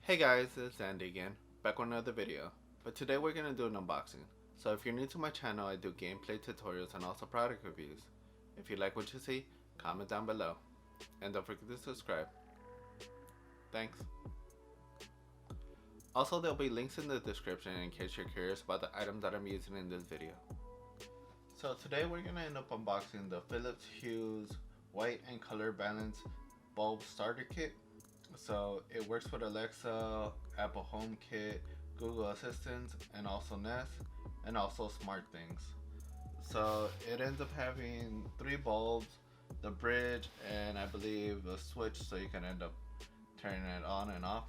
Hey guys, it's Andy again, back with another video. But today we're going to do an unboxing. So if you're new to my channel, I do gameplay tutorials and also product reviews. If you like what you see, comment down below. And don't forget to subscribe. Thanks. Also, there'll be links in the description in case you're curious about the items that I'm using in this video. So today we're going to end up unboxing the Philips Hue White and Color Balance Bulb Starter Kit. So it works with Alexa, Apple HomeKit, Google Assistant, and also Nest, and also SmartThings. So it ends up having 3 bulbs, the bridge, and I believe a switch so you can end up turning it on and off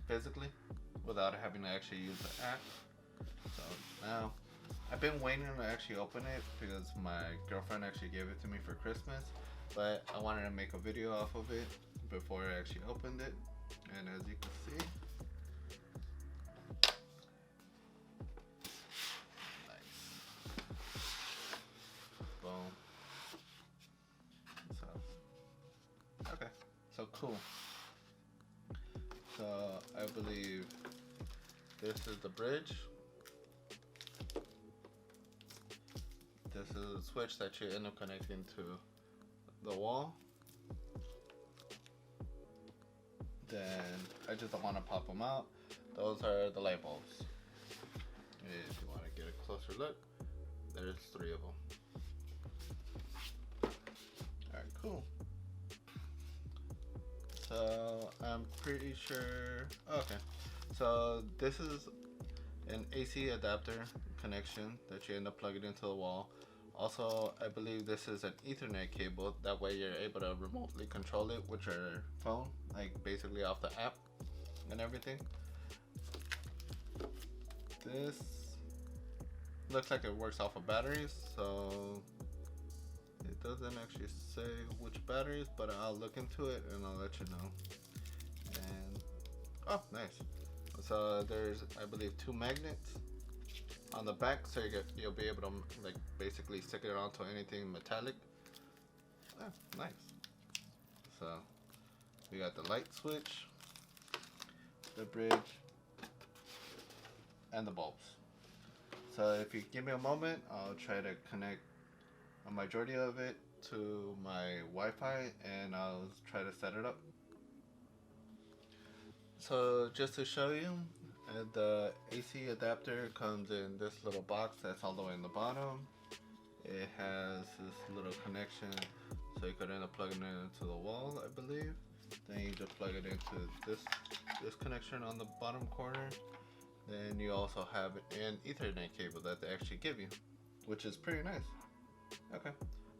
physically without having to actually use the app. So now I've been waiting to actually open it because my girlfriend actually gave it to me for Christmas, but I wanted to make a video off of it before I actually opened it. And as you can see, nice. Boom. So okay, so cool. So I believe this is the bridge. This is a switch that you end up connecting to the wall. Then I just don't want to pop them out. Those are the light bulbs. If you want to get a closer look, there's 3 of them. Alright, cool. So I'm pretty sure, okay, so this is an AC adapter connection that you end up plugging into the wall. Also, I believe this is an Ethernet cable, that way you're able to remotely control it with your phone, like basically off the app and everything. This looks like it works off of batteries, so it doesn't actually say which batteries, but I'll look into it and I'll let you know. And oh, nice. So there's, I believe, 2 magnets on the back, so you'll be able to like basically stick it onto anything metallic. Ah, nice. So we got the light switch, the bridge, and the bulbs. So if you give me a moment, I'll try to connect a majority of it to my Wi-Fi and I'll try to set it up. So just to show you, the AC adapter comes in this little box that's all the way in the bottom. It has this little connection so you could end up plugging it into the wall, I believe. Then you just plug it into this connection on the bottom corner. Then you also have an Ethernet cable that they actually give you, which is pretty nice. Okay,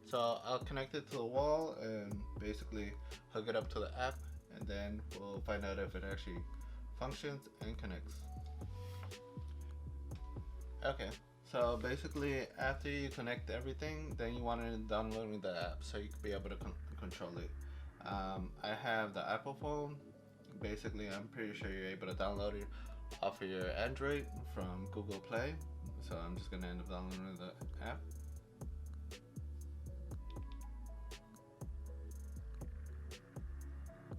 so I'll connect it to the wall and basically hook it up to the app, and then we'll find out if it actually functions and connects. Okay, so basically after you connect everything, then you want to download the app so you can be able to control it. I have the Apple phone. Basically, I'm pretty sure you're able to download it off of your Android from Google Play. So I'm just gonna end up downloading the app.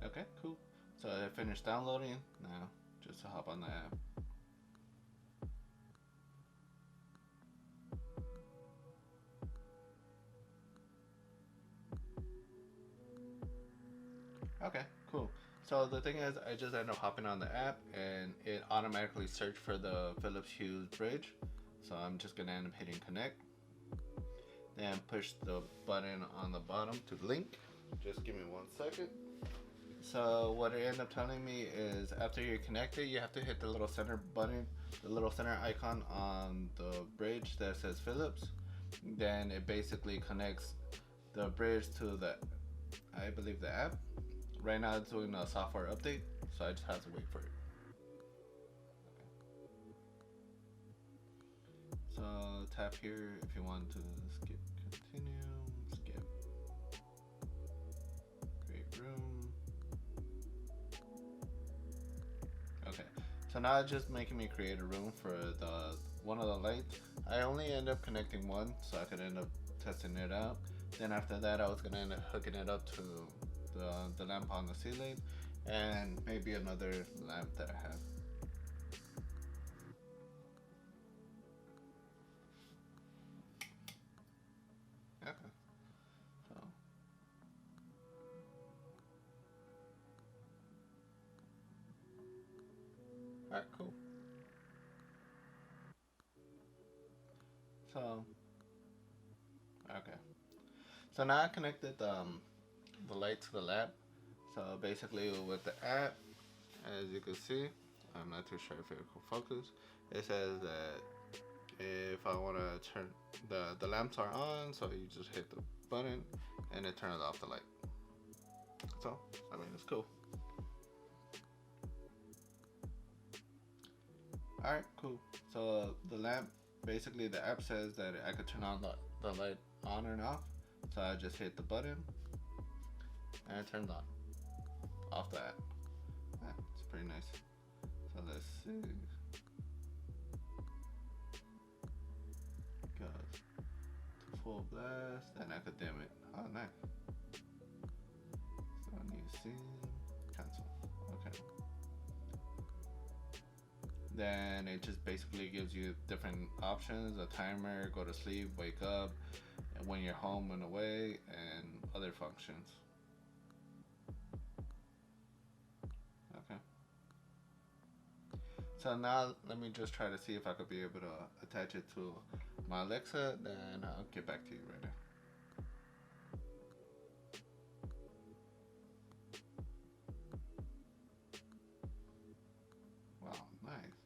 Okay, cool. So I finished downloading. Now just to hop on the app. Okay, cool. So the thing is, I just end up hopping on the app and it automatically searched for the Philips Hue bridge. So I'm just gonna end up hitting connect. Then push the button on the bottom to link. Just give me 1 second. So what it ended up telling me is after you're connected, you have to hit the little center button, the little center icon on the bridge that says Philips. Then it basically connects the bridge to the, I believe, the app. Right now it's doing a software update, so I just have to wait for it. Okay. So tap here if you want to skip continue, skip, create room. Okay, so now it's just making me create a room for the one of the lights. I only end up connecting one, so I could end up testing it out. Then after that, I was gonna end up hooking it up to the lamp on the ceiling, and maybe another lamp that I have. Okay. So. Alright, cool. So, okay. So now I connected the light to the lamp. So basically with the app, as you can see, I'm not too sure if it will focus. It says that if I want to turn the lamps are on, so you just hit the button and it turns off the light. So I mean, it's cool. All right, cool. So the lamp, basically the app says that I could turn on the light on and off. So I just hit the button and it turns on off the app. Yeah, it's pretty nice. So let's see. Goes to full blast, and I could dim it. Oh, nice. So I need to see. Cancel. Okay. Then it just basically gives you different options: a timer, go to sleep, wake up, and when you're home and away, and other functions. Okay. So now let me just try to see if I could be able to attach it to my Alexa, then I'll get back to you right now. Wow, nice.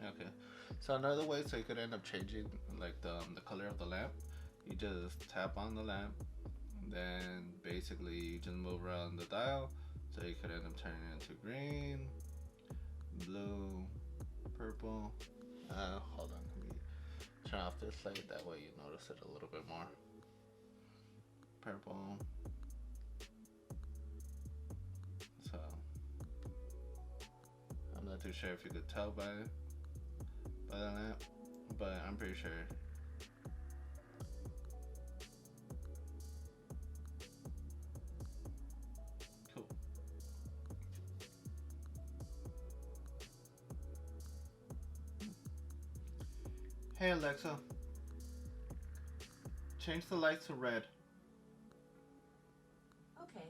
Okay. So another way so you could end up changing like the color of the lamp, you just tap on the lamp, then basically you just move around the dial, so you could end up turning it into green, blue, purple. Hold on, let me turn off this light, that way you notice it a little bit more. Purple. So I'm not too sure if you could tell by the lamp, but I'm pretty sure. Cool. Hey Alexa, change the lights to red. Okay.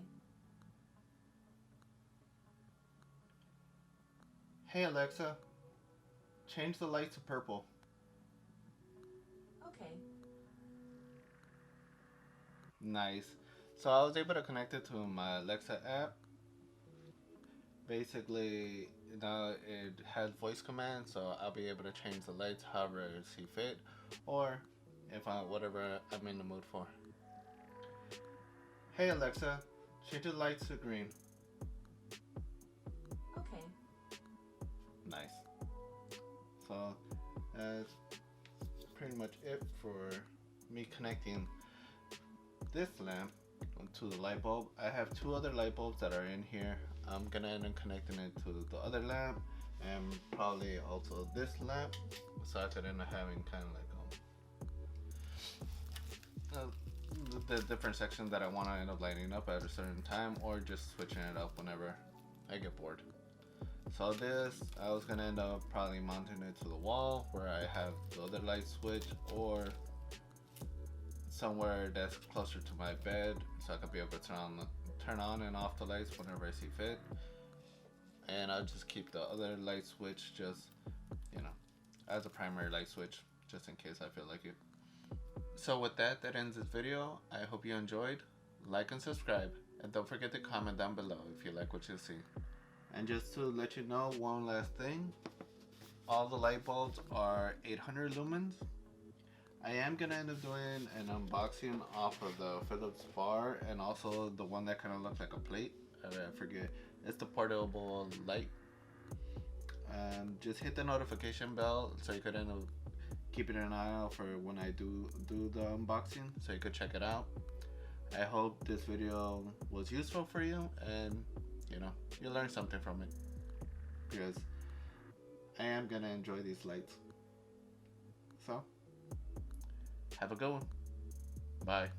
Hey Alexa, change the lights to purple. Okay. Nice. So I was able to connect it to my Alexa app. Basically, now it has voice commands, so I'll be able to change the lights however I see fit, or if I whatever I'm in the mood for. Hey Alexa, change the lights to green. Okay. Nice. So that's pretty much it for me connecting this lamp to the light bulb. I have two other light bulbs that are in here. I'm gonna end up connecting it to the other lamp and probably also this lamp, so I could end up having kind of like the different sections that I want to end up lighting up at a certain time, or just switching it up whenever I get bored. So this, I was gonna end up probably mounting it to the wall where I have the other light switch, or somewhere that's closer to my bed, so I could be able to turn on and off the lights whenever I see fit. And I'll just keep the other light switch just, you know, as a primary light switch, just in case I feel like it. So with that ends this video. I hope you enjoyed. Like and subscribe, and don't forget to comment down below if you like what you see. And just to let you know one last thing, all the light bulbs are 800 lumens. I am gonna end up doing an unboxing off of the Philips bar, and also the one that kind of looks like a plate. I forget. It's the portable light. Just hit the notification bell so you could end up keeping an eye out for when I do the unboxing, so you could check it out. I hope this video was useful for you, and you know, you learned something from it, because I am gonna enjoy these lights. So have a good one. Bye.